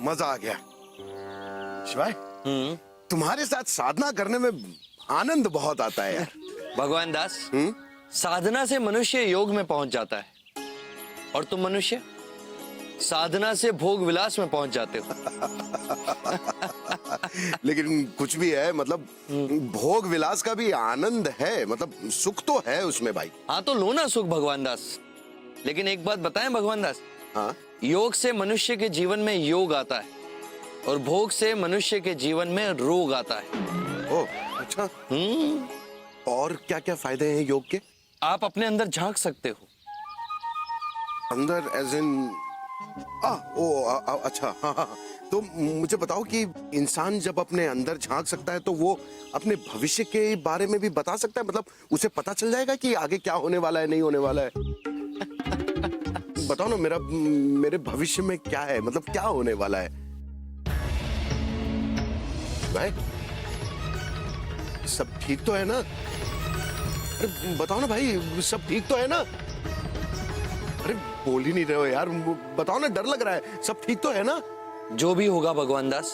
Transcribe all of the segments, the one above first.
मजा आ गया। शिवाय, तुम्हारे साथ साधना करने में आनंद बहुत आता है यार। भगवान दास, साधना से मनुष्य योग में पहुंच जाता है और तुम मनुष्य साधना से भोग विलास में पहुंच जाते हो। लेकिन कुछ भी है, मतलब भोग विलास का भी आनंद है, मतलब सुख तो है उसमें भाई। हाँ तो लो ना सुख भगवान दास। लेकिन एक बात बताएं भगवान दास, हाँ, योग से मनुष्य के जीवन में योग आता है और भोग से मनुष्य के जीवन में रोग आता है। ओ अच्छा। और क्या क्या फायदे हैं योग के? आप अपने अंदर झांक सकते हो। अंदर एज इन अच्छा, हाँ हाँ। तो मुझे बताओ कि इंसान जब अपने अंदर झांक सकता है तो वो अपने भविष्य के बारे में भी बता सकता है, मतलब उसे पता चल जाएगा कि आगे क्या होने वाला है, नहीं होने वाला है। बताओ ना, मेरे भविष्य में क्या है, मतलब क्या होने वाला है भाई? सब ठीक तो है ना? अरे बताओ ना भाई, सब ठीक तो है ना? अरे बोल ही नहीं रहे हो यार, बताओ ना, डर लग रहा है। सब ठीक तो है ना? जो भी होगा भगवान दास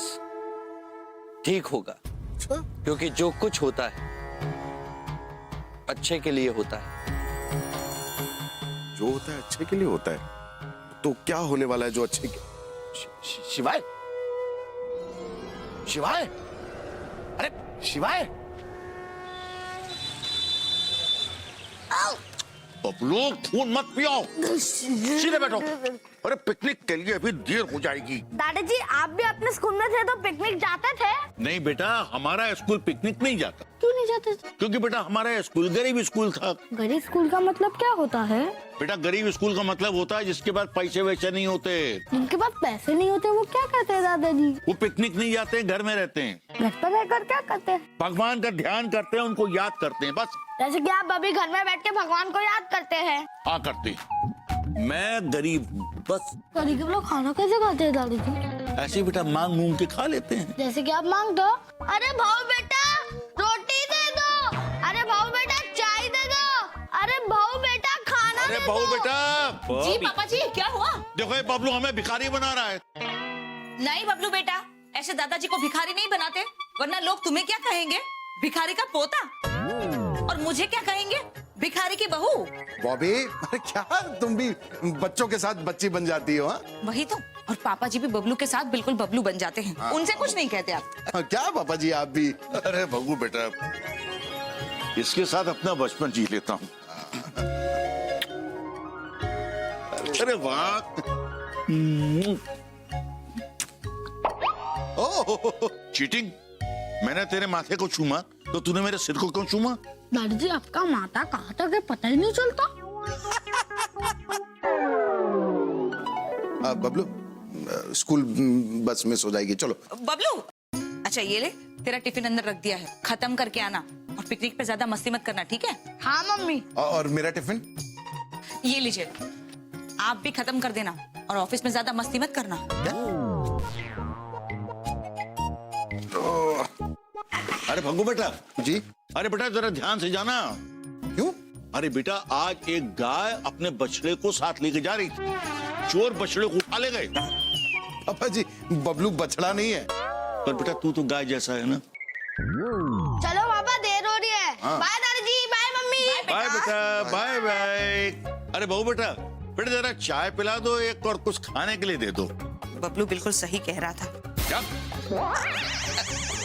ठीक होगा। अच्छा? क्योंकि जो कुछ होता है अच्छे के लिए होता है। जो होता है अच्छे के लिए होता है, तो क्या होने वाला है जो अच्छे के? शिवाय, शिवाय, अरे शिवाय। बबलू, खून मत पियो, सीधे बैठो। अरे पिकनिक के लिए अभी देर हो जाएगी। दादाजी, आप भी अपने स्कूल में थे तो पिकनिक जाते थे? नहीं बेटा, हमारा स्कूल पिकनिक नहीं जाता। क्यों नहीं जाते थे? क्योंकि बेटा हमारा स्कूल गरीब स्कूल था। गरीब स्कूल का मतलब क्या होता है? बेटा गरीब स्कूल का मतलब होता है जिसके पास पैसे वैसे नहीं होते। जिनके पास पैसे नहीं होते वो क्या करते हैं दादाजी? वो पिकनिक नहीं जाते, घर में रहते हैं। घर पर रहकर क्या करते हैं? भगवान का ध्यान करते हैं, उनको याद करते हैं, बस। जैसे कि आप अभी घर में बैठ के भगवान को याद करते हैं। हाँ करते हैं। मैं गरीब हूँ, बस। गरीब लोग खाना कैसे खाते हैं दादाजी? ऐसे बेटा मांग मूंग के खा लेते हैं। जैसे कि आप मांग दो, अरे भाऊ बेटा रोटी दे दो, अरे भाऊ बेटा चाय दे दो, अरे भाऊ बेटा खाना अरे दे बहू दो। बेटा। जी पापा जी, क्या हुआ? देखो ये बबलू हमें भिखारी बना रहा है। नहीं बबलू बेटा, ऐसे दादाजी को भिखारी नहीं बनाते, वरना लोग तुम्हें क्या कहेंगे? भिखारी का पोता। और मुझे क्या कहेंगे? भिखारी की बहू। बॉबी, अरे क्या तुम भी बच्चों के साथ बच्ची बन जाती हो? हाँ? वही तो। और पापा जी भी बबलू के साथ बिल्कुल बबलू बन जाते हैं। हाँ। उनसे कुछ नहीं कहते आप। क्या पापा जी आप भी? अरे बहू बेटा, इसके साथ अपना बचपन जी लेता हूँ। अरे वाह। ओह चीटिंग। मैंने तेरे माथे को चूमा तो तूने मेरे सिर को क्यों चूमा? दादाजी, आपका माता कहाँ तक है पता ही नहीं चलता। बबलू, स्कूल बस मिस हो जाएगी, चलो। बबलू, अच्छा ये ले, तेरा टिफिन अंदर रख दिया है, खत्म करके आना। और पिकनिक पे ज्यादा मस्ती मत करना, ठीक है? हाँ मम्मी। और मेरा टिफिन? ये लीजिए, आप भी खत्म कर देना और ऑफिस में ज्यादा मस्ती मत करना। अरे भंगू बेटा जी। अरे बेटा जरा ध्यान से जाना। क्यों? अरे बेटा आज एक गाय अपने बछड़े को साथ लेके जा रही थी, चोर बछड़े को उठा ले गए। पापा जी, बबलू बछड़ा नहीं है। पर बेटा तू तो गाय जैसा है ना। चलो पापा, देर हो रही है। हाँ। बाय दादाजी, बाय मम्मी। बाय बेटा, बाय बाय। अरे बहू बेटा, बेटा जरा चाय पिला दो एक, और कुछ खाने के लिए दे दो। बबलू बिल्कुल सही कह रहा था। क्या?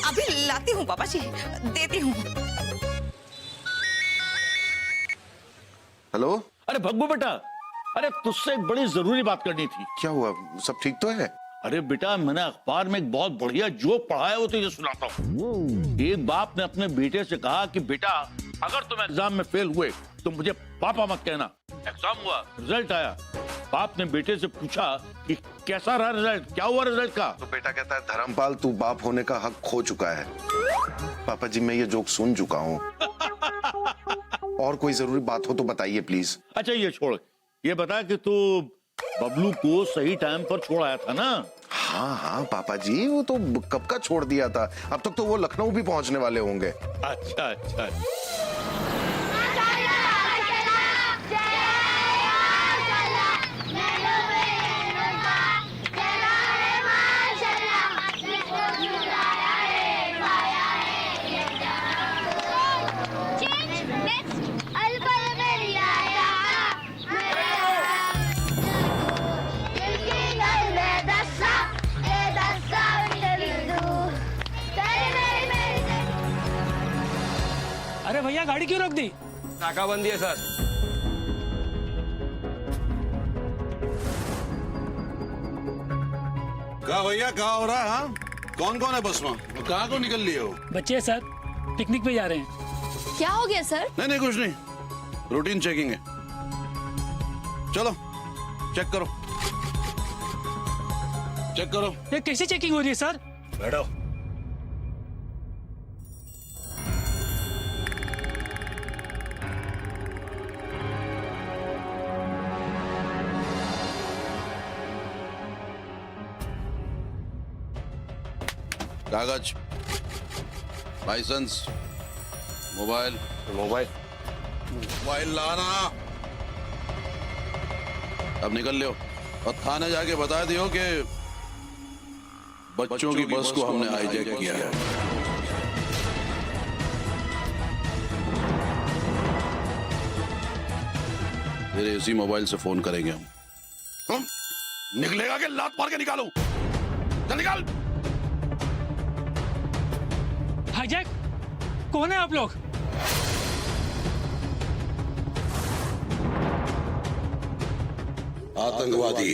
अभी लाती हूँ पापा जी, देती हूँ। हेलो। अरे भग्गू बेटा, अरे तुझसे एक बड़ी जरूरी बात करनी थी। क्या हुआ, सब ठीक तो है? अरे बेटा मैंने अखबार में एक बहुत बढ़िया जोक पढ़ा है, वो तुझे सुनाता हूँ। एक बाप ने अपने बेटे से कहा कि बेटा अगर तुम एग्जाम में फेल हुए तो मुझे पापा मत कहना। एग्जाम हुआ, रिजल्ट आया। बाप ने बेटे से पूछा कि कैसा रहा रिजल्ट, क्या हुआ रिजल्ट का? तो बेटा कहता है, धर्मपाल तू बाप होने का हक खो चुका है। पापा जी मैं ये जोक सुन चुका हूँ। और कोई जरूरी बात हो तो बताइए प्लीज। अच्छा ये छोड़, ये बता कि तू बबलू को सही टाइम पर छोड़ आया था ना? हाँ हाँ पापा जी, वो तो कब का छोड़ दिया था। अब तक तो वो लखनऊ भी पहुंचने वाले होंगे। अच्छा अच्छा। भैया गाड़ी क्यों रोक दी? नाकाबंदी है सर। क्या भैया क्या हो रहा है? हाँ? कौन कौन है बस में? कहाँ को निकल लिए हो? बच्चे सर पिकनिक पे जा रहे हैं। क्या हो गया सर? नहीं कुछ नहीं, रूटीन चेकिंग है। चलो चेक करो, चेक करो। ये कैसे चेकिंग हो रही है सर? बैठो। कागज, लाइसेंस, मोबाइल लाना। अब निकल लियो और थाने जाके बता दियो कि बच्चों की बस को हमने हाईजैक किया है। फिर इसी मोबाइल से फोन करेंगे हम। निकलेगा कि लात मार के निकालूं? चल निकाल। हाईजैक? कौन है आप लोग? आतंकवादी।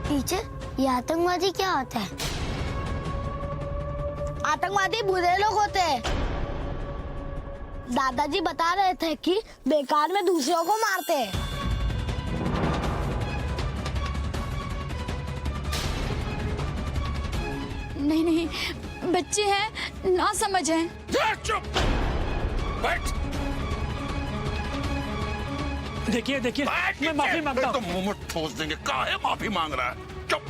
टीचर, ये आतंकवादी क्या होता है? आतंकवादी बुरे लोग होते हैं। दादाजी बता रहे थे कि बेकार में दूसरों को मारते हैं। नहीं, बच्चे हैं, ना समझ हैं। चुप बैठ। देखिए मैं माफी मांगता हूँ। तो मुंह में ठोस देंगे। काहे माफी मांग रहा है? चुप।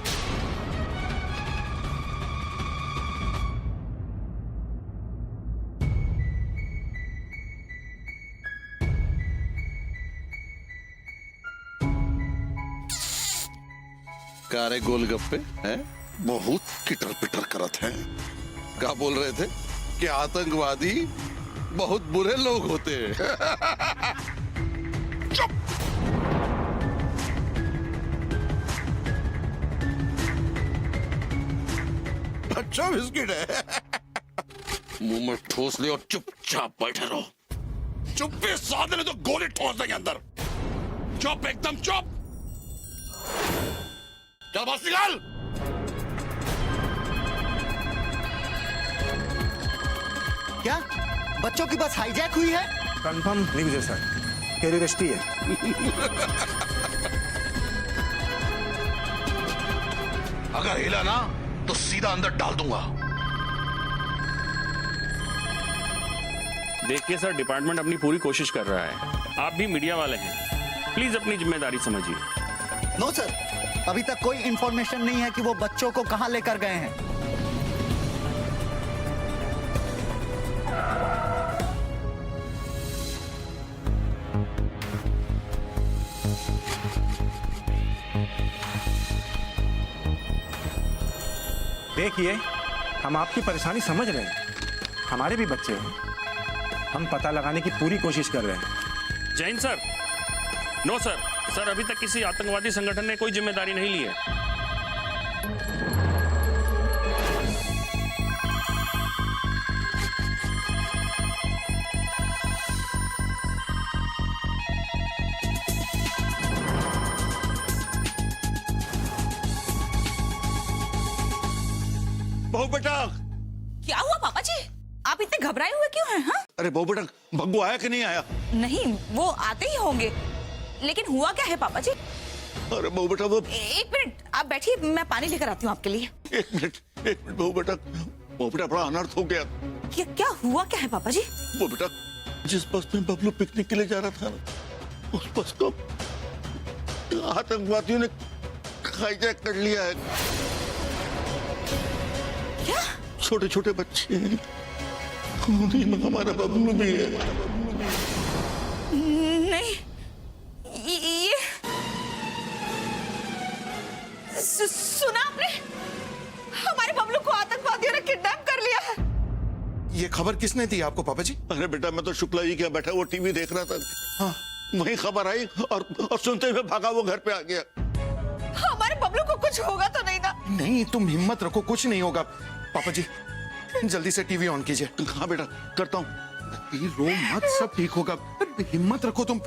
कारे गोलगप्पे हैं, बहुत किटर पिटर करत हैं। क्या बोल रहे थे कि आतंकवादी बहुत बुरे लोग होते हैं। चुप। अच्छा बिस्किट है। मुंह में ठोस ले और चुपचाप बैठे रहो। चुप भी साथ ले तो गोली ठोस देंगे अंदर। चुप, एकदम चुप। चल बस निकाल। क्या बच्चों की बस हाईजैक हुई है? कंफर्म नहीं मुझे सर, टेररिस्टी है। अगर हिला ना तो सीधा अंदर डाल दूंगा। देखिए सर, डिपार्टमेंट अपनी पूरी कोशिश कर रहा है। आप भी मीडिया वाले हैं, प्लीज अपनी जिम्मेदारी समझिए। नो सर, अभी तक कोई इंफॉर्मेशन नहीं है कि वो बच्चों को कहां लेकर गए हैं। देखिए, हम आपकी परेशानी समझ रहे हैं, हमारे भी बच्चे हैं। हम पता लगाने की पूरी कोशिश कर रहे हैं। Jain sir, no sir, sir अभी तक किसी आतंकवादी संगठन ने कोई जिम्मेदारी नहीं ली है। बहू बेटा। क्या हुआ पापा जी? आप इतने घबराए हुए क्यों हैं? हाँ? अरे बहू बेटा, भग्गू आया कि नहीं आया? नहीं, वो आते ही होंगे। लेकिन हुआ क्या है पापा जी? अरे बहू बेटा वो। एक मिनट आप बैठिए, मैं पानी लेकर आती हूँ आपके लिए। एक मिनट बहू बेटा, बड़ा अनर्थ हो गया। क्या हुआ क्या है पापा जी? वो बेटा, जिस बस में बबलू पिकनिक के लिए जा रहा था ना, उस बस को आतंकवादियों ने हाईजैक कर लिया है। क्या? छोटे छोटे बच्चे हैं, उन्हीं में हमारा बबलू भी है। नहीं, ये सुना आपने? हमारे बबलू को आतंकवादियों ने किडनैप कर लिया है। ये खबर किसने दी आपको पापा जी? अरे बेटा, मैं तो शुक्ला जी क्या बैठा वो टीवी देख रहा था। हाँ, वही खबर आई और सुनते हुए भागा वो घर पे आ गया। हमारे बबलू को कुछ होगा तो नहीं ना? नहीं, तुम हिम्मत रखो, कुछ नहीं होगा। पापा जी जल्दी से टीवी ऑन कीजिए। हाँ बेटा करता हूँ। रो मत, सब ठीक होगा, हिम्मत रखो तुम।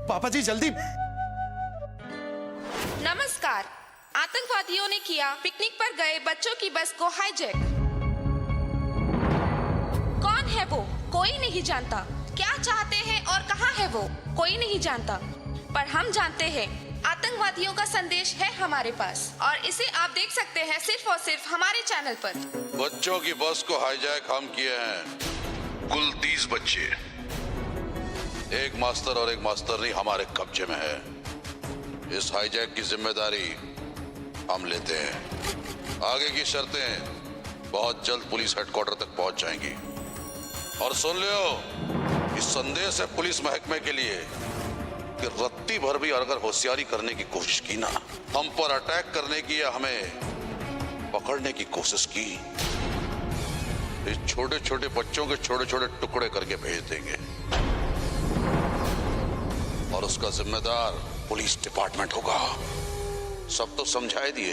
पापा जी जल्दी। नमस्कार। आतंकवादियों ने किया पिकनिक पर गए बच्चों की बस को हाईजैक। कौन है वो? कोई नहीं जानता। क्या चाहते हैं और कहाँ है वो? कोई नहीं जानता। पर हम जानते हैं आतंकवादियों का संदेश है हमारे पास और इसे आप देख सकते हैं सिर्फ और सिर्फ हमारे चैनल पर। बच्चों की बस को हाईजैक हम किए हैं। कुल 30 बच्चे, एक मास्टर और एक मास्टरनी हमारे कब्जे में है। इस हाईजैक की जिम्मेदारी हम लेते हैं। आगे की शर्तें बहुत जल्द पुलिस हेडक्वार्टर तक पहुंच जाएंगी। और सुन लो, इस संदेश है पुलिस महकमे के लिए कि रत्ती भर भी अगर होशियारी करने की कोशिश की ना, हम पर अटैक करने की या हमें पकड़ने की कोशिश की, इस छोटे छोटे बच्चों के छोटे छोटे टुकड़े करके भेज देंगे और उसका जिम्मेदार पुलिस डिपार्टमेंट होगा। सब तो समझाए दिए,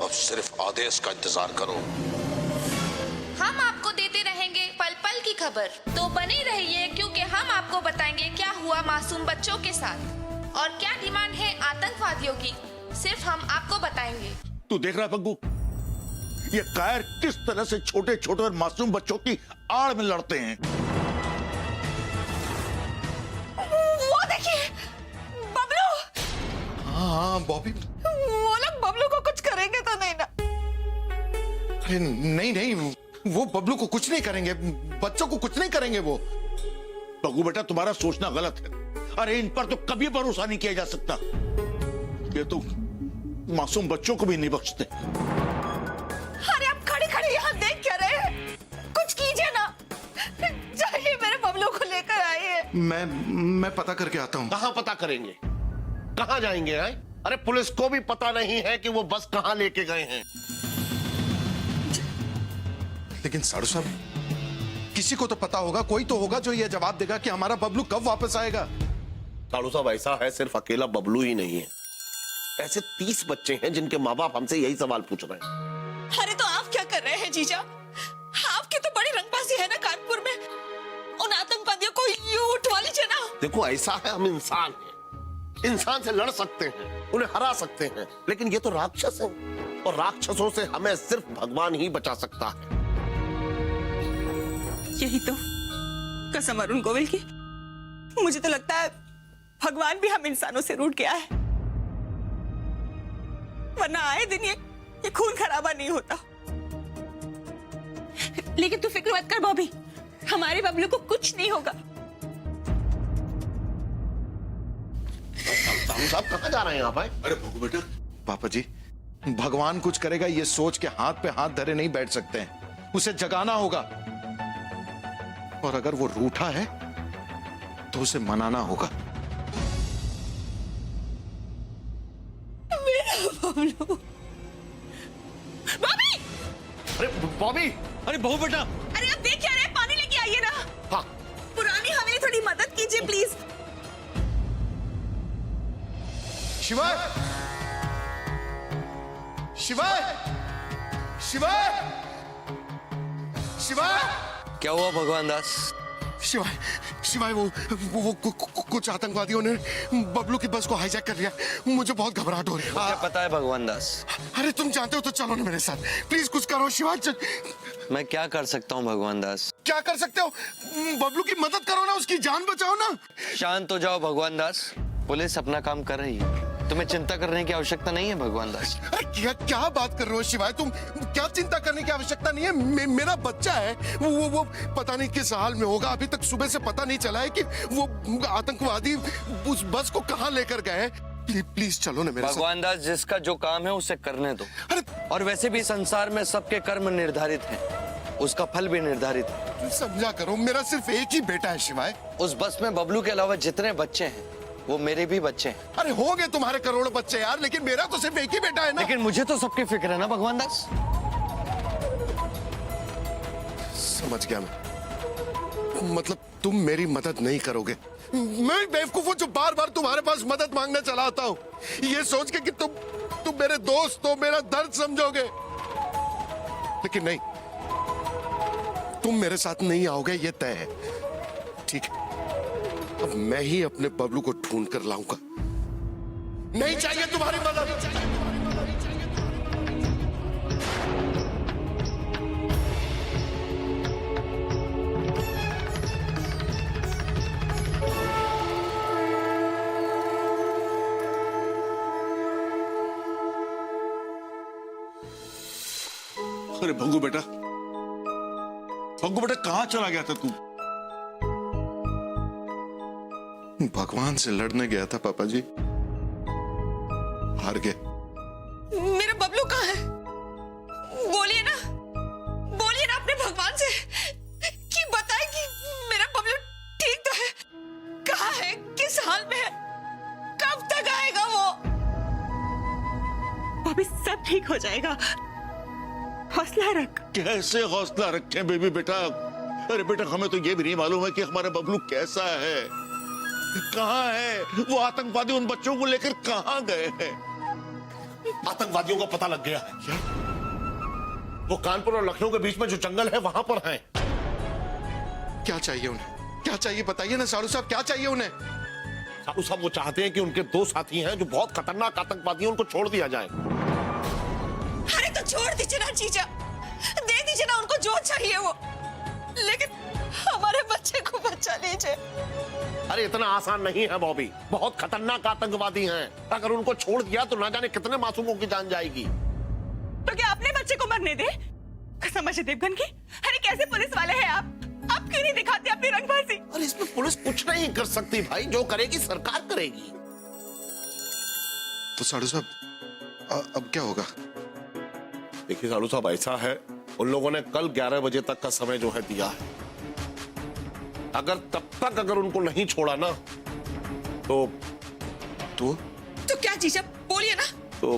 अब सिर्फ आदेश का इंतजार करो। हम आपको देते रहेंगे पल पल की खबर, तो बने रहिए क्योंकि हम आपको बताएंगे क्या हुआ मासूम बच्चों के साथ और क्या डिमांड है आतंकवादियों की, सिर्फ हम आपको बताएंगे। तू देख रहा है पग्गू, ये कायर किस तरह से छोटे छोटे और मासूम बच्चों की आड़ में लड़ते हैं। वो देखिए बबलू। हाँ बॉबी। वो लोग बबलू को कुछ करेंगे तो नहीं ना? अरे नहीं नहीं, वो बबलू को कुछ नहीं करेंगे, बच्चों को कुछ नहीं करेंगे वो। पग्गू बेटा तुम्हारा सोचना गलत है। अरे इन पर तो कभी भरोसा नहीं किया जा सकता। ये तो मासूम बच्चों को भी नहीं बख्शते। अरे आप खड़े खड़े यहाँ देख क्या रहे हैं? कुछ कीजिए ना। जाइए मेरे बबलू को लेकर आइए। मैं पता करके आता हूँ। कहाँ पता करेंगे? कहाँ जाएंगे? है? अरे पुलिस को भी पता नहीं है कि वो बस कहाँ लेके गए हैं। लेकिन साड़ू साहब, किसी को तो पता होगा, कोई तो होगा जो ये जवाब देगा कि हमारा बबलू कब वापस आएगा। साड़ू साहब ऐसा है, सिर्फ अकेला बबलू ही नहीं है, ऐसे 30 बच्चे हैं जिनके माँ बाप हमसे यही सवाल पूछ रहे हैं। अरे तो आप क्या कर रहे हैं जीजा? आपकी तो बड़ी रंगबाजी है ना कानपुर में। उन आतंकवादियों को यूं उठवा लीजिए ना। देखो ऐसा है, हम इंसान हैं, इंसान से लड़ सकते हैं, उन्हें हरा सकते हैं, लेकिन ये तो राक्षस हैं और राक्षसों से हमें सिर्फ भगवान ही बचा सकता है। यही तो कसम अरुण गोविल की, मुझे तो लगता है भगवान भी हम इंसानों से रूठ गया है, वरना आए दिन ये खून खराबा नहीं होता। लेकिन तू फिक्र मत कर बॉबी, हमारे बबलू को कुछ नहीं होगा। साहब कहाँ जा रहे हैं आप? अरे भोगू बेटा, पापा जी भगवान कुछ करेगा ये सोच के हाथ पे हाथ धरे नहीं बैठ सकते हैं, उसे जगाना होगा। और अगर वो रूठा है तो उसे मनाना होगा। मेरा बबलू। बॉबी! अरे बॉबी! अरे बहू बेटा, अरे आप देख क्या रहे हैं? पानी लेके आइए ना। हाँ। पुरानी हमें थोड़ी मदद कीजिए प्लीज। शिवाय! शिवाय! शिवाय! शिवाय! क्या हुआ भगवान दास? शिवाय, शिवाय वो कुछ आतंकवादियों ने बबलू की बस को हाईजैक कर लिया। मुझे बहुत घबराहट हो रही है। क्या पता है भगवान दास? अरे तुम जानते हो तो चलो ना मेरे साथ, प्लीज कुछ करो शिवाय। मैं क्या कर सकता हूँ भगवान दास? क्या कर सकते हो? बबलू की मदद करो ना, उसकी जान बचाओ ना। शांत हो जाओ भगवान दास, पुलिस अपना काम कर रही है, तुम्हें चिंता करने की आवश्यकता नहीं है भगवान दास। अरे क्या बात कर रहे हो शिवाय, तुम क्या चिंता करने की आवश्यकता नहीं है। मेरा बच्चा है, वो पता नहीं किस हाल में होगा। अभी तक सुबह से पता नहीं चला है कि वो आतंकवादी उस बस को कहाँ लेकर गए। प्लीज चलो ना मेरे साथ। भगवान दास, जिसका जो काम है उसे करने दो। और वैसे भी संसार में सबके कर्म निर्धारित हैं, उसका फल भी निर्धारित है। समझा करो, मेरा सिर्फ एक ही बेटा है शिवाय। उस बस में बबलू के अलावा जितने बच्चे हैं वो मेरे भी बच्चे हैं। अरे होंगे तुम्हारे करोड़ों बच्चे यार, लेकिन मेरा तो सिर्फ एक ही बेटा है ना। लेकिन मुझे तो सबकी फिक्र है ना भगवान दास। समझ गया मैं, मतलब तुम मेरी मदद नहीं करोगे। मैं बेवकूफ हूं जो बार बार तुम्हारे पास मदद मांगने चला आता हूं, ये सोच के कि तुम मेरे दोस्त हो, मेरा दर्द समझोगे। लेकिन नहीं, तुम मेरे साथ नहीं आओगे, ये तय है। ठीक है, अब मैं ही अपने बबलू को ढूंढ कर लाऊंगा। नहीं चाहिए तुम्हारी मदद। अरे भंगू बेटा, भंगू बेटा कहां चला गया था तू? भगवान से लड़ने गया था पापा जी, हार गए। मेरा बबलू कहाँ है? बोलिए ना, बोलिए ना अपने भगवान से कि बताए कि मेरा बबलू ठीक तो है, कहाँ है, किस हाल में है, कब तक आएगा वो? अभी सब ठीक हो जाएगा, हौसला रख। कैसे हौसला रखें बेबी बेटा? अरे बेटा, हमें तो ये भी नहीं मालूम है कि हमारा बबलू कैसा है, कहाँ है। वो आतंकवादी उन बच्चों को लेकर कहाँ गए हैं? आतंकवादियों का पता लग गया है। वो कानपुर और लखनऊ के बीच में जो जंगल है वहां पर हैं। क्या चाहिए उन्हें? क्या चाहिए बताइए ना साड़ू साहब, क्या चाहिए उन्हें? साड़ू साहब वो चाहते हैं कि उनके 2 साथी हैं जो बहुत खतरनाक आतंकवादी हैं, उनको छोड़ दिया जाए। अरे तो छोड़ दीजिए ना जीजा, दे दीजिए ना उनको जो चाहिए वो, लेकिन हमारे बच्चे को बचा लीजिए। अरे इतना आसान नहीं है बॉबी, बहुत खतरनाक आतंकवादी हैं। अगर उनको छोड़ दिया तो ना जाने कितने मासूमों की जान जाएगी। तो क्या अपने बच्चे को मरने दे? कसम अजय देवगन की। अरे कैसे पुलिस वाले हैं आप क्यों नहीं दिखाते अपनी रंगबाजी? और इसमें पुलिस कुछ नहीं कर सकती भाई, जो करेगी सरकार करेगी। तो साड़ू साहब अब क्या होगा? देखिए साड़ू साहब, ऐसा है, उन लोगों ने कल 11 बजे तक का समय जो है दिया है। अगर तब तक अगर उनको नहीं छोड़ा ना तो क्या जीजा, बोलिए ना। तो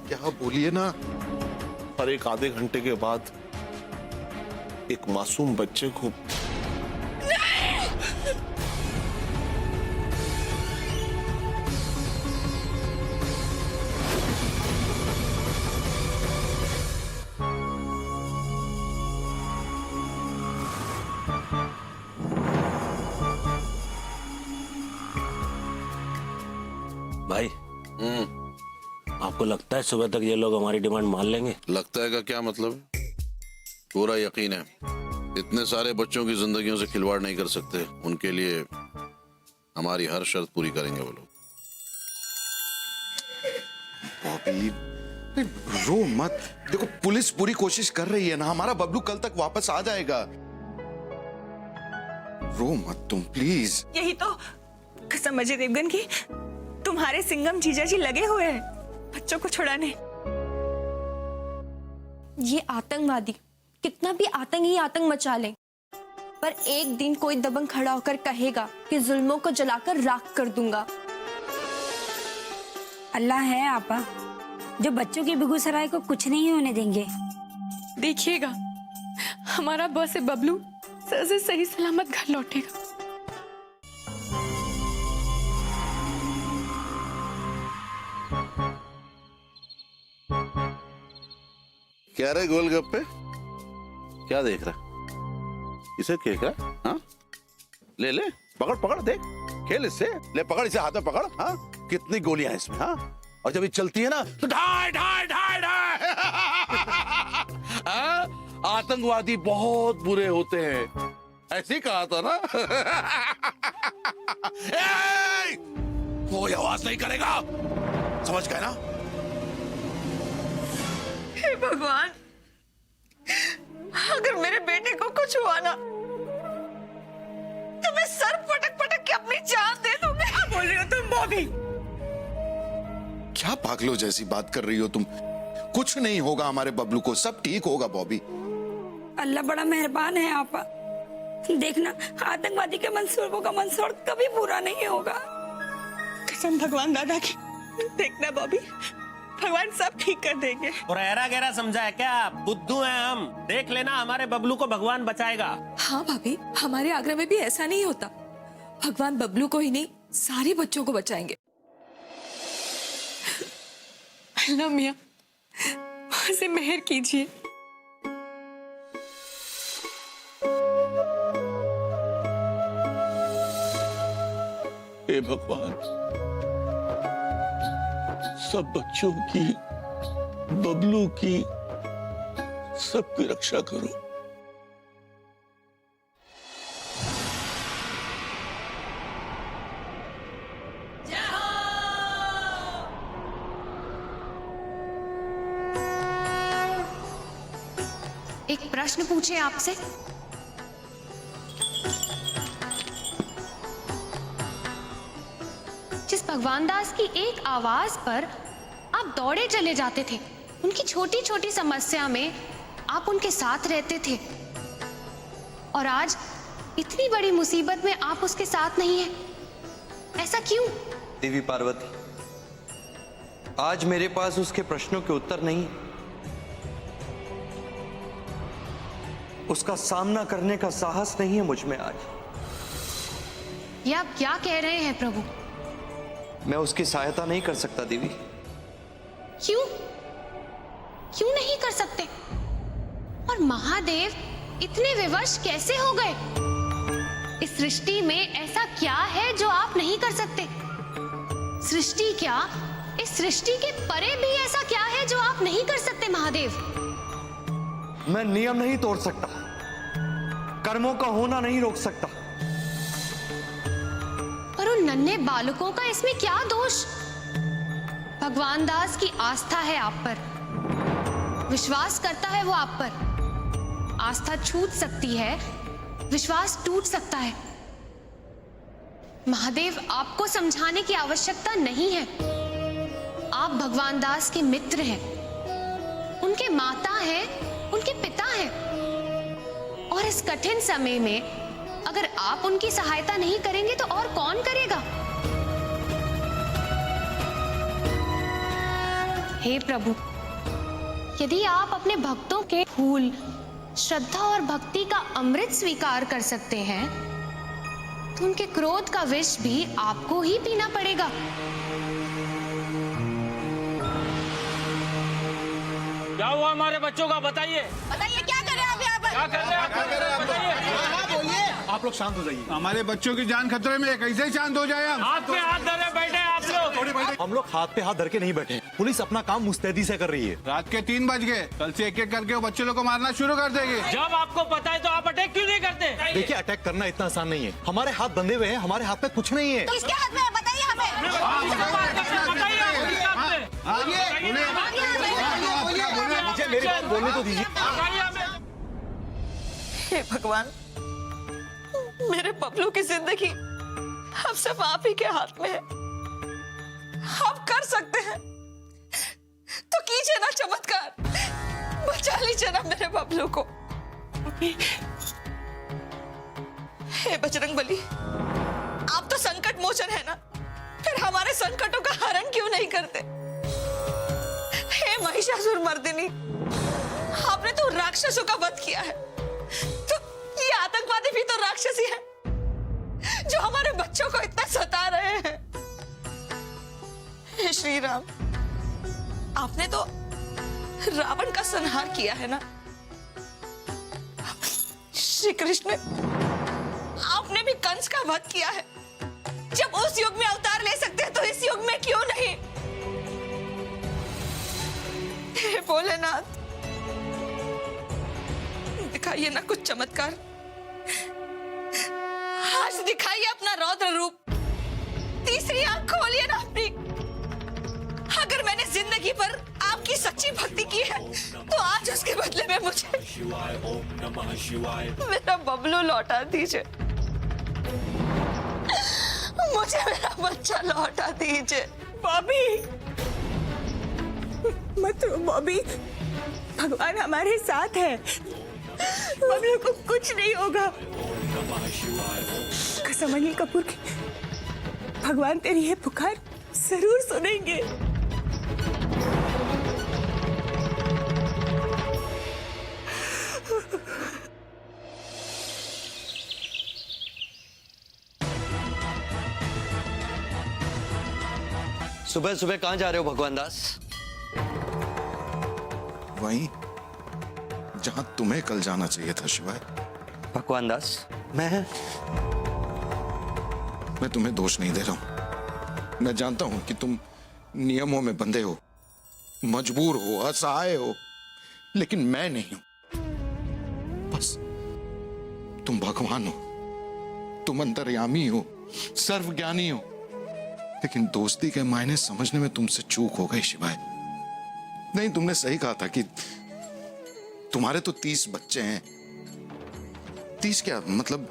क्या बोलिए ना? पर एक आधे घंटे के बाद एक मासूम बच्चे को भाई, आपको लगता है सुबह तक ये लोग हमारी डिमांड मान लेंगे? लगता है का क्या मतलब? पूरा यकीन है, इतने सारे बच्चों की जिंदगियों से खिलवाड़ नहीं कर सकते। उनके लिए हमारी हर शर्त पूरी करेंगे वो लोग। बॉबी रो मत, देखो पुलिस पूरी कोशिश कर रही है ना, हमारा बबलू कल तक वापस आ जाएगा। रो मत तुम प्लीज। यही तो कसम अजय देवगन की, तुम्हारे सिंघम जीजा जी लगे हुए हैं बच्चों को छुड़ाने। ये आतंकवादी कितना भी आतंक मचा ले, पर एक दिन कोई दबंग खड़ा होकर कहेगा कि जुल्मों को जलाकर राख कर दूंगा। अल्लाह है आपा, जो बच्चों की बेगूसराय को कुछ नहीं होने देंगे। देखिएगा, हमारा बस है बबलू सर से सही सलामत घर लौटेगा। क्या रे गोलगप्पे, क्या देख रहा? इसे देख रहा? हाँ, ले ले, पकड़ पकड़, देख, खेल इससे, ले पकड़ इसे, हाथ में पकड़। हाँ, कितनी गोलियां हैं इसमें? हाँ, और जब ये चलती है ना तो ढाई ढाई ढाई ढाई। आतंकवादी बहुत बुरे होते हैं, ऐसे ही कहा था ना। कोई आवाज नहीं करेगा, समझ गए ना? हे भगवान, अगर मेरे बेटे को कुछ हुआ ना तो मैं सर पटक पटक के अपनी जान दे दूंगी। क्या बोल रही हो तुम बॉबी? क्या पागलों जैसी बात कर रही हो तुम? कुछ नहीं होगा हमारे बबलू को, सब ठीक होगा बॉबी। अल्लाह बड़ा मेहरबान है आपा, देखना आतंकवादी के मंसूबों का मंसूर कभी पूरा नहीं होगा। कसम भगवान दादा की, देखना बॉबी, भगवान सब ठीक कर देंगे। और ऐरा गहरा समझा है क्या? बुद्धू हैं हम, देख लेना हमारे बबलू को भगवान बचाएगा। हाँ भाभी, हमारे आगरा में भी ऐसा नहीं होता, भगवान बबलू को ही नहीं सारे बच्चों को बचाएंगे। अल्लाह मियां, मुझसे मेहर कीजिए, भगवान सब बच्चों की, बबलू की, सबकी रक्षा करो। एक प्रश्न पूछे आपसे? जिस भगवान दास की एक आवाज पर आप दौड़े चले जाते थे, उनकी छोटी छोटी समस्या में आप उनके साथ रहते थे, और आज इतनी बड़ी मुसीबत में आप उसके साथ नहीं हैं, ऐसा क्यों? देवी पार्वती, आज मेरे पास उसके प्रश्नों के उत्तर नहीं है। उसका सामना करने का साहस नहीं है मुझ में आज। ये आप क्या कह रहे हैं प्रभु? मैं उसकी सहायता नहीं कर सकता देवी। क्यों? क्यों नहीं कर सकते? और महादेव इतने विवश कैसे हो गए? इस सृष्टि में ऐसा क्या है जो आप नहीं कर सकते? सृष्टि क्या, इस सृष्टि के परे भी ऐसा क्या है जो आप नहीं कर सकते महादेव? मैं नियम नहीं तोड़ सकता, कर्मों का होना नहीं रोक सकता। पर उन नन्हे बालकों का इसमें क्या दोष? भगवान दास की आस्था है आप पर, विश्वास करता है वो आप पर। आस्था छूट सकती है, विश्वास टूट सकता है। महादेव, आपको समझाने की आवश्यकता नहीं है। आप भगवान दास के मित्र हैं, उनके माता हैं, उनके पिता हैं, और इस कठिन समय में अगर आप उनकी सहायता नहीं करेंगे तो और कौन करेगा? हे प्रभु, यदि आप अपने भक्तों के फूल, श्रद्धा और भक्ति का अमृत स्वीकार कर सकते हैं, तो उनके क्रोध का विष भी आपको ही पीना पड़ेगा। क्या हुआ हमारे बच्चों का? बताइए बताइए, क्या कर रहे हैं आप यहाँ पर? क्या कर रहे हैं? बताइए। आप लोग शांत हो जाइए। हमारे बच्चों की जान खतरे में है, कैसे ही शांत हो जाए हम? हाथ पे हाथ धरे बैठे हैं आप लोग। हम लोग हाथ पे हाथ धर के नहीं बैठे, पुलिस अपना काम मुस्तैदी से कर रही है। रात के 3 बज गए, कल से एक एक करके वो बच्चे लोग को मारना शुरू कर देंगे। जब आपको पता है तो आप अटैक क्यों नहीं करते? देखिए, अटैक करना इतना आसान नहीं है। हमारे हाथ बंधे हुए हैं, हमारे हाथ पे कुछ नहीं है। तो इसके हाथ में है, बताइए मुझे मेरी बात बोलने तो दीजिए। हे भगवान, मेरे बबलू की जिंदगी अब सिर्फ आप ही के हाथ में है। आप कर सकते हैं तो कीजिए ना चमत्कार, बचा लीजिए ना मेरे बबलू को। हे बजरंगबली, आप तो संकट मोचन है ना, फिर हमारे संकटों का हरण क्यों नहीं करते? हे महिषासुर मर्दिनी, आपने तो राक्षसों का वध किया है, तो ये आतंकवादी भी तो राक्षसी है जो हमारे बच्चों को इतना सता रहे हैं। हे श्री राम, आपने तो रावण का संहार किया है ना। श्री कृष्ण, आपने भी कंस का वध किया है। जब उस युग में अवतार ले सकते हैं तो इस युग में क्यों नहीं? हे भोलेनाथ, दिखाइए ना कुछ चमत्कार, आज दिखाइए अपना रौद्र रूप, तीसरी आंख खोलिए ना अपनी। अगर मैंने जिंदगी पर आपकी सच्ची भक्ति की है तो आज उसके बदले में मुझे मेरा बबलू लौटा दीजिए, मुझे मेरा बच्चा लौटा दीजिए। बॉबी मत रो बॉबी, भगवान हमारे साथ है, बबलू को कुछ नहीं होगा। कसम अनिल कपूर की, भगवान तेरी ये पुकार जरूर सुनेंगे। सुबह सुबह कहां जा रहे हो भगवान दास? वहीं जहां तुम्हें कल जाना चाहिए था शिवाय। भगवान दास, मैं तुम्हें दोष नहीं दे रहा हूं, मैं जानता हूं कि तुम नियमों में बंधे हो, मजबूर हो, असहाय हो, लेकिन मैं नहीं हूं। बस तुम भगवान हो, तुम अंतर्यामी हो, सर्वज्ञानी हो, लेकिन दोस्ती के मायने समझने में तुमसे चूक हो गई शिवाय। नहीं, तुमने सही कहा था कि तुम्हारे तो 30 बच्चे हैं। 30 क्या मतलब,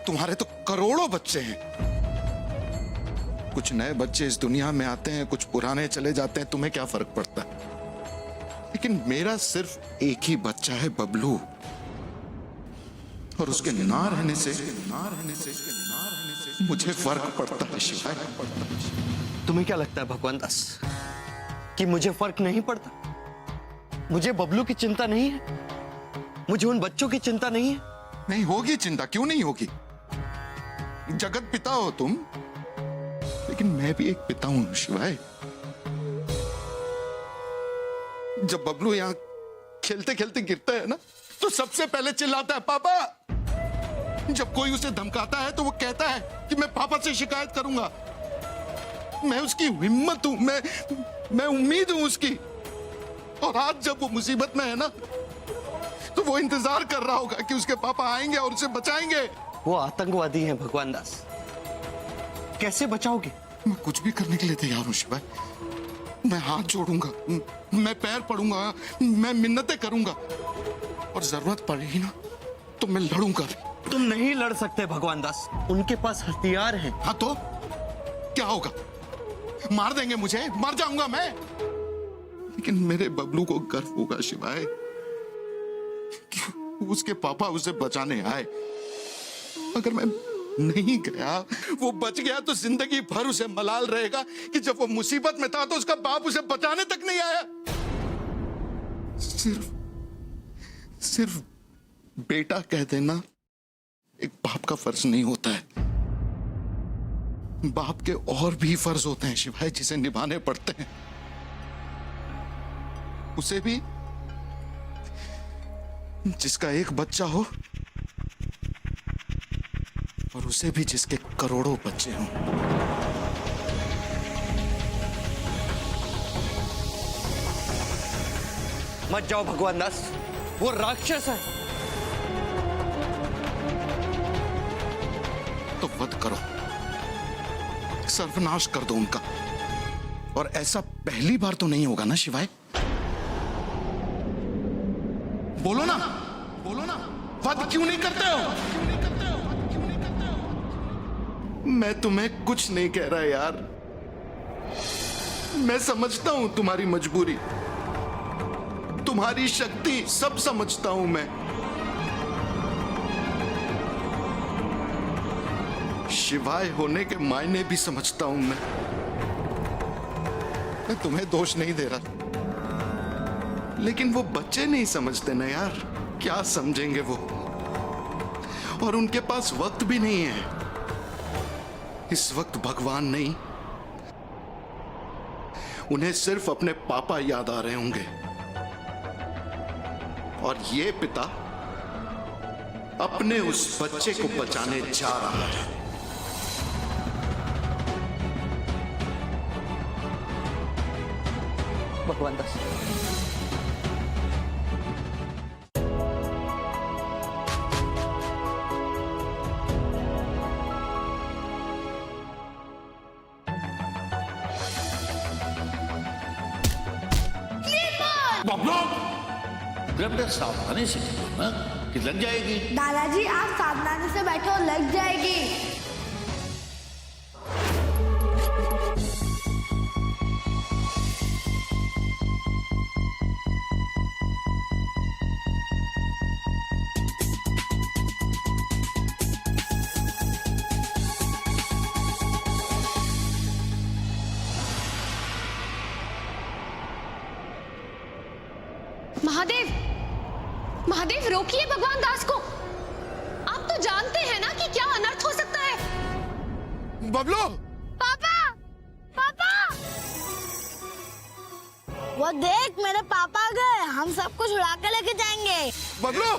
तुम्हारे तो करोड़ों बच्चे हैं। कुछ नए बच्चे इस दुनिया में आते हैं, कुछ पुराने चले जाते हैं, तुम्हें क्या फर्क पड़ता है? लेकिन मेरा सिर्फ एक ही बच्चा है, बबलू, और उसके ना रहने से मुझे फर्क पड़ता है शिवाय। तुम्हें क्या लगता है भगवान दास कि मुझे फर्क नहीं पड़ता? मुझे बबलू की चिंता नहीं है? मुझे उन बच्चों की चिंता नहीं है? नहीं होगी चिंता, क्यों नहीं होगी? जगत पिता हो तुम, लेकिन मैं भी एक पिता हूं शिवाय। जब बबलू यहां खेलते खेलते गिरता है ना, तो सबसे पहले चिल्लाता है पापा। जब कोई उसे धमकाता है तो वो कहता है कि मैं पापा से शिकायत करूंगा। मैं उसकी हिम्मत हूं, मैं उम्मीद हूं उसकी। और आज जब वो मुसीबत में है ना, तो वो इंतजार कर रहा होगा कि उसके पापा आएंगे और उसे बचाएंगे। वो आतंकवादी हैं भगवान दास, कैसे बचाओगे? मैं कुछ भी करने के लिए तैयार हूं शिवाय। मैं हाथ जोड़ूंगा, मैं पैर पड़ूंगा, मैं मिन्नतें करूंगा, और जरूरत पड़ेगी ना तो मैं लड़ूंगा। तुम नहीं लड़ सकते भगवान दास, उनके पास हथियार हैं। हाँ तो क्या होगा? मार देंगे मुझे, मर जाऊंगा मैं। लेकिन मेरे बबलू को गर्व होगा शिवाय कि उसके पापा उसे बचाने आए। अगर मैं नहीं गया, वो बच गया, तो जिंदगी भर उसे मलाल रहेगा कि जब वो मुसीबत में था तो उसका बाप उसे बचाने तक नहीं आया। सिर्फ बेटा कह देना एक बाप का फर्ज नहीं होता है। बाप के और भी फर्ज होते हैं शिवाय, जिसे निभाने पड़ते हैं। उसे भी जिसका एक बच्चा हो, और उसे भी जिसके करोड़ों बच्चे हों। मत जाओ भगवान दास, वो राक्षस है। तो वध करो, सर्वनाश कर दो उनका। और ऐसा पहली बार तो नहीं होगा ना शिवाय? बोलो ना, वध क्यों नहीं करते हो? मैं तुम्हें कुछ नहीं कह रहा यार। मैं समझता हूं तुम्हारी मजबूरी, तुम्हारी शक्ति, सब समझता हूं मैं। शिवाय होने के मायने भी समझता हूं मैं तुम्हें दोष नहीं दे रहा, लेकिन वो बच्चे नहीं समझते ना यार। क्या समझेंगे वो? और उनके पास वक्त भी नहीं है। इस वक्त भगवान नहीं, उन्हें सिर्फ अपने पापा याद आ रहे होंगे। और ये पिता अपने उस बच्चे को बचाने जा रहा है। भगवान दास, बबलू, बेटा सावधानी से खेलो ना, कि लग जाएगी। दादाजी आप सावधानी से बैठो, लग जाएगी। महादेव, महादेव रोकिए भगवान दास को। आप तो जानते हैं ना कि क्या अनर्थ हो सकता है। बबलू! पापा, पापा! वो देख, मेरे पापा गए, हम सब कुछ उड़ा के लेके जाएंगे। बबलू!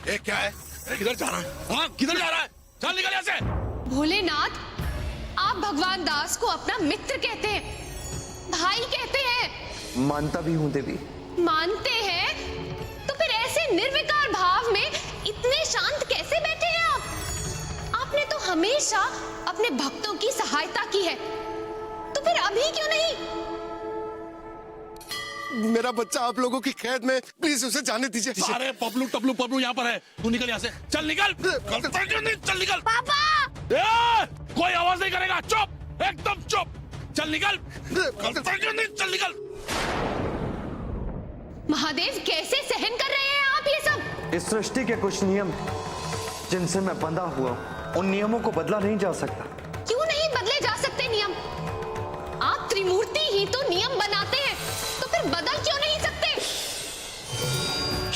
ये क्या है? किधर जा रहा है? हाँ, किधर जा रहा है? चल निकल यहाँ से। भोलेनाथ, आप आप भगवान दास को अपना मित्र कहते हैं, भाई कहते हैं। मानता भी हूं देवी। मानते हैं तो फिर ऐसे निर्विकार भाव में इतने शांत कैसे बैठे हैं आप? आपने तो हमेशा अपने भक्तों की सहायता की है, तो फिर अभी क्यों नहीं? मेरा बच्चा आप लोगों की कैद में, प्लीज उसे जाने दीजिए। अरे पबलू टबलू पबलू यहाँ पर है, तू निकल यहाँ से, चल निकल, चल निकल। पापा कोई आवाज नहीं करेगा, चुप, एकदम चुप, चल निकल, चल निकल। महादेव कैसे सहन कर रहे हैं आप ये सब? इस सृष्टि के कुछ नियम जिनसे मैं बंधा हुआ हूं, उन नियमों को बदला नहीं जा सकता। क्यों नहीं बदले जा सकते नियम? आप त्रिमूर्ति ही तो नियम बनाते हैं, तो फिर बदल क्यों नहीं सकते?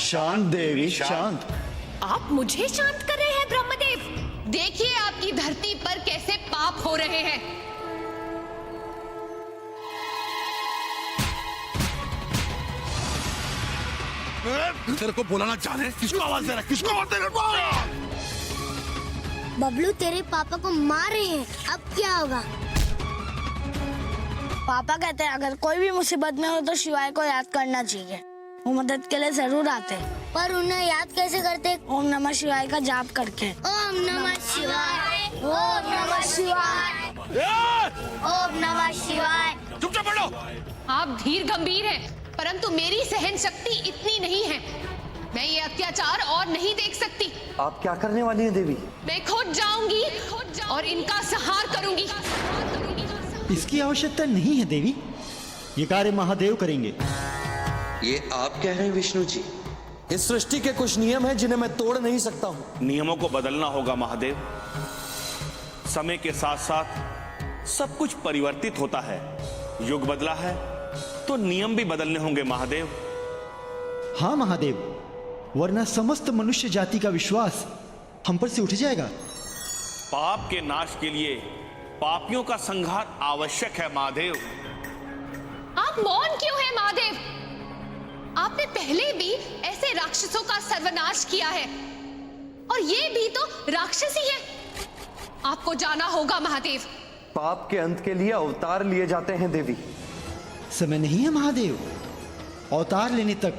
शांत देवी, शांत। आप मुझे शांत कर रहे हैं ब्रह्मदेव? देखिए आपकी धरती पर कैसे पाप हो रहे हैं। तेरे को बोला ना जाने, किसको आवाज दे रहा है, किसको आवाज दे रहा है? बबलू तेरे पापा को मार रहे हैं, अब क्या होगा? पापा कहते हैं अगर कोई भी मुसीबत में हो तो शिवाय को याद करना चाहिए, वो मदद के लिए जरूर आते हैं। पर उन्हें याद कैसे करते? ओम नमः शिवाय का जाप करके। ओम नमः शिवाय, ओम नमः शिवाय, ओम नमः शिवाय। चुपचाप बैठो। आप धीर गंभीर हैं, परंतु मेरी सहन शक्ति इतनी नहीं है। मैं ये अत्याचार और नहीं देख सकती। आप क्या करने वाली हैं देवी? मैं खुद जाऊंगी और इनका संहार करूंगी। इसकी आवश्यकता नहीं है देवी, ये कार्य महादेव करेंगे। ये आप कह रहे हैं विष्णु जी? इस सृष्टि के कुछ नियम हैं जिन्हें मैं तोड़ नहीं सकता हूं। नियमों को बदलना होगा महादेव। समय के साथ साथ सब कुछ परिवर्तित होता है। युग बदला है तो नियम भी बदलने होंगे महादेव। हाँ महादेव, वरना समस्त मनुष्य जाति का विश्वास हम पर से उठ जाएगा। पाप के नाश के लिए पापियों का संहार आवश्यक है महादेव। आप मौन क्यों हैं महादेव? आपने पहले भी ऐसे राक्षसों का सर्वनाश किया है, और ये भी तो राक्षसी है। आपको जाना होगा महादेव। पाप के अंत के लिए अवतार लिए जाते हैं देवी। समय नहीं है महादेव, अवतार लेने तक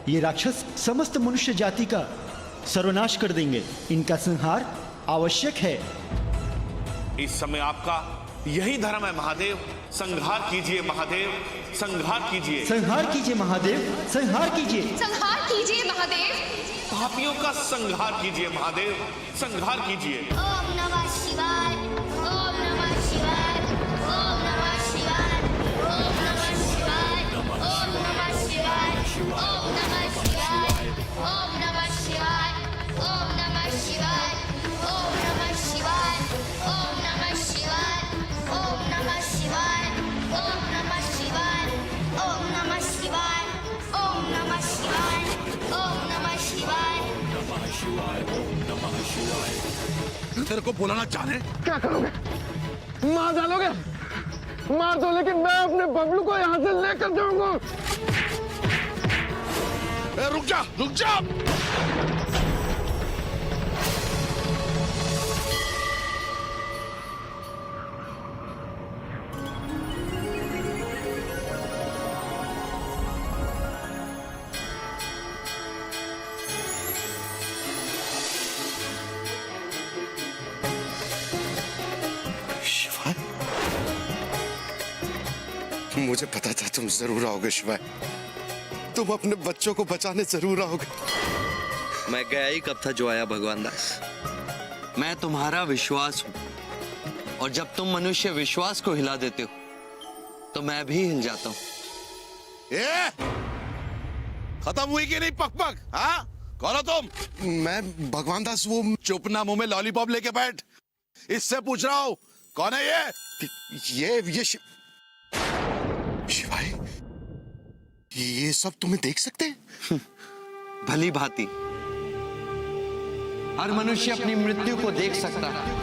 ये राक्षस समस्त मनुष्य जाति का सर्वनाश कर देंगे। इनका संहार आवश्यक है। इस समय आपका यही धर्म है महादेव। संहार कीजिए महादेव, संहार कीजिए। संहार कीजिए महादेव, संहार कीजिए। संहार कीजिए महादेव। पापियों का संहार कीजिए महादेव, संहार कीजिए। ओम नमः शिवाय, ओम नमः शिवाय, ओम नमः शिवाय, ओम नमः शिवाय, ओम नमः शिवाय, ओम नमः शिवाय, ओम नमः शिवाय, ओम नमः शिवाय, ओम नमः शिवाय, ओम नमः शिवाय, ओम नमः शिवाय, ओम नमः शिवाय, ओम नमः शिवाय, ओम नमः शिवाय, ओम नमः शिवाय। तेरे को बोला ना जाने। क्या करोगे? मार डालोगे? मार दो, लेकिन मैं अपने बबलू को यहाँ से लेकर जाऊंगा। रुक जा, रुक जा। शिवाय, मुझे पता था तुम जरूर आओगे शिवाय। तुम अपने बच्चों को बचाने जरूर आओगे। मैं गया ही कब था जो आया भगवान दास। मैं तुम्हारा विश्वास हूं, और जब तुम मनुष्य विश्वास को हिला देते हो तो मैं भी हिल जाता हूं। खत्म हुई कि नहीं पक? हाँ, कौन हो तुम? मैं भगवान दास, वो चुप ना, मुंह में लॉलीपॉप लेके बैठ। इससे पूछ रहा हूं, कौन है ये? शिवाय, ये सब तुम्हें देख सकते हैं? भली भांति हर मनुष्य अपनी मृत्यु को देख सकता है।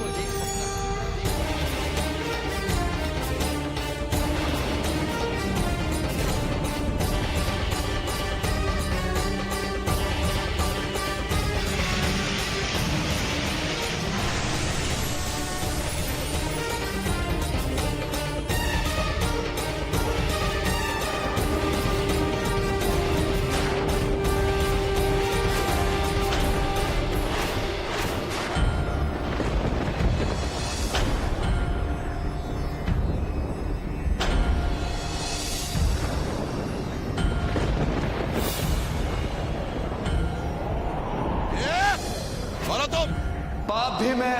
भी मैं,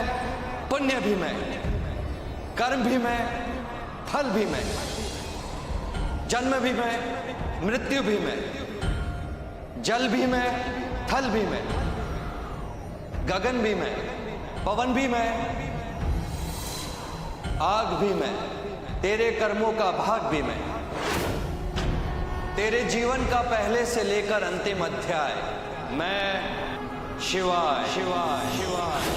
पुण्य भी मैं, कर्म भी मैं, फल भी मैं, जन्म भी मैं, मृत्यु भी मैं, जल भी मैं, थल भी मैं, गगन भी मैं, पवन भी मैं, आग भी मैं, तेरे कर्मों का भाग भी मैं, तेरे जीवन का पहले से लेकर अंतिम अध्याय मैं। शिवाय शिवाय शिवाय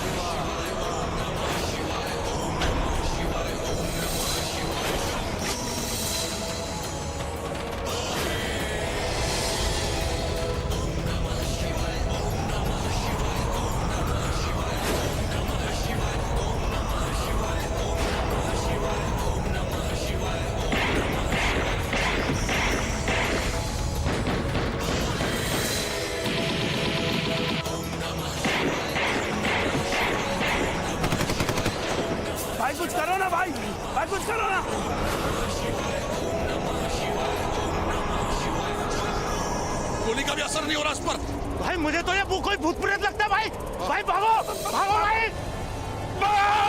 भाई कुछ करो ना भाई, भाई कुछ करो ना। गोली का भी असर नहीं हो रहा इस पर। भाई मुझे तो ये कोई भूत प्रेत लगता है भाई। भाई भागो भागो भाई, भागो।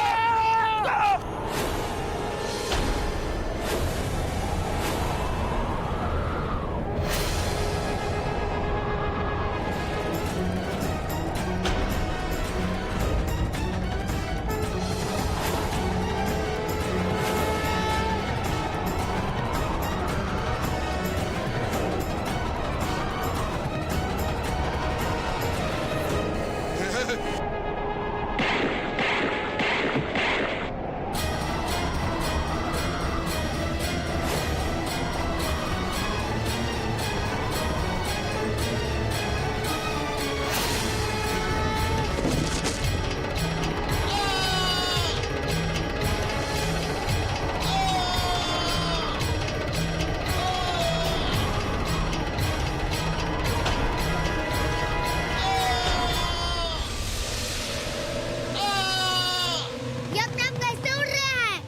ये अपने आप कैसे उड़ रहे हैं?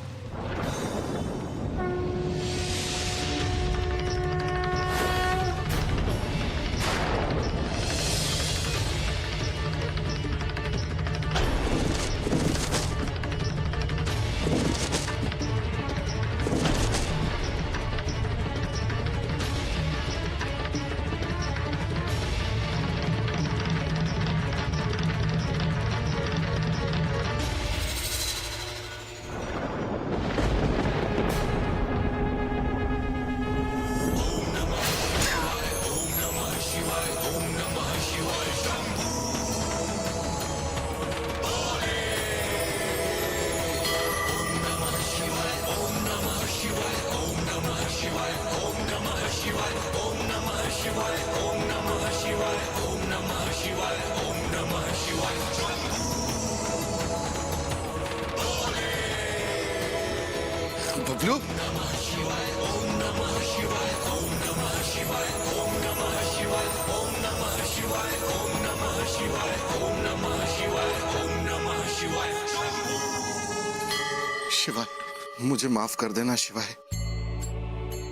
बबलू, शिवाय, मुझे माफ कर देना शिवाय।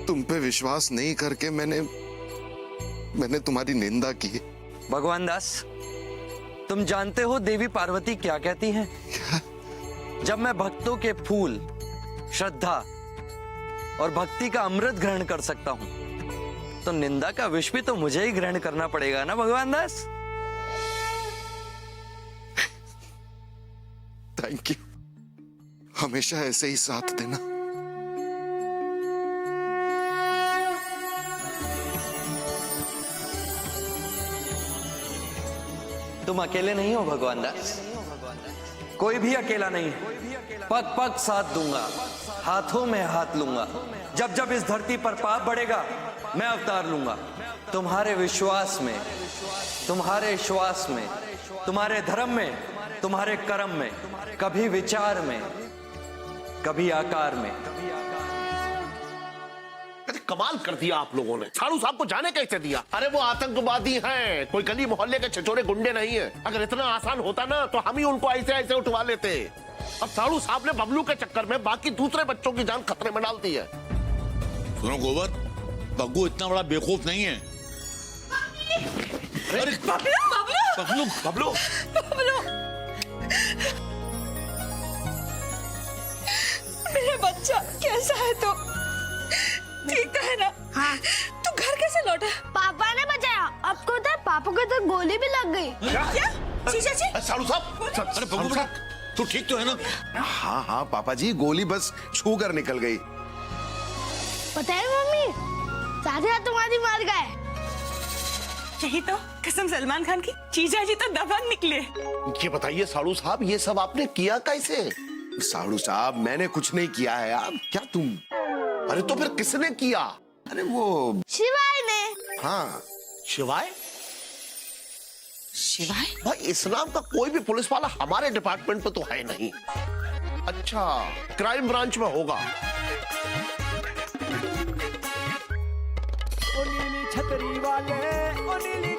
तुम पे विश्वास नहीं करके मैंने तुम्हारी निंदा की। भगवान दास, तुम जानते हो देवी पार्वती क्या कहती हैं? जब मैं भक्तों के फूल, श्रद्धा और भक्ति का अमृत ग्रहण कर सकता हूं, तो निंदा का विष भी तो मुझे ही ग्रहण करना पड़ेगा ना भगवान दास। थैंक यू, हमेशा ऐसे ही साथ देना। तुम अकेले नहीं हो भगवान दास, कोई भी अकेला नहीं है। पग पग साथ दूंगा, हाथों में हाथ लूंगा। जब जब इस धरती पर पाप बढ़ेगा, मैं अवतार लूंगा। तुम्हारे विश्वास में, तुम्हारे श्वास में, तुम्हारे धर्म में, तुम्हारे कर्म में, कभी विचार में, कभी आकार में। कमाल कर दिया आप लोगों ने। साड़ू साहब को जाने कैसे दिया? अरे वो आतंकवादी हैं, कोई गली मोहल्ले के छिछोरे गुंडे नहीं है। अगर इतना आसान होता ना तो हम ही उनको ऐसे ऐसे उठवा लेते। अब साड़ू साहब ने बबलू के चक्कर में बाकी दूसरे बच्चों की जान खतरे में डाल दी है। सुनो गोबर, बग्गू इतना बड़ा बेवकूफ नहीं है। बबलू बबलू बबलू बबलू मेरा बच्चा कैसा है तो ठीक तो है ना? हाँ। तू घर कैसे लौटा? पापा ने बचाया। आपको तो पापा को तो गोली भी लग गई। क्या? जीजा जी? सालू साहब, अरे बबलू बेटा, तू ठीक तो है ना? हाँ हाँ पापा जी, गोली बस छू कर निकल गई। पता है मम्मी, सारे आतंकवादी मार गए। यही तो कसम सलमान खान की, जीजा जी तो दबंग निकले। ये बताइए सालू साहब, ये सब आपने किया कैसे? साड़ू साहब, मैंने कुछ नहीं किया है। आप क्या तुम? अरे तो फिर किसने किया? अरे वो शिवाय ने। हाँ। शिवाय? शिवाय? भाई इस नाम का कोई भी पुलिस वाला हमारे डिपार्टमेंट में तो है नहीं। अच्छा, क्राइम ब्रांच में होगा। छतरी वाले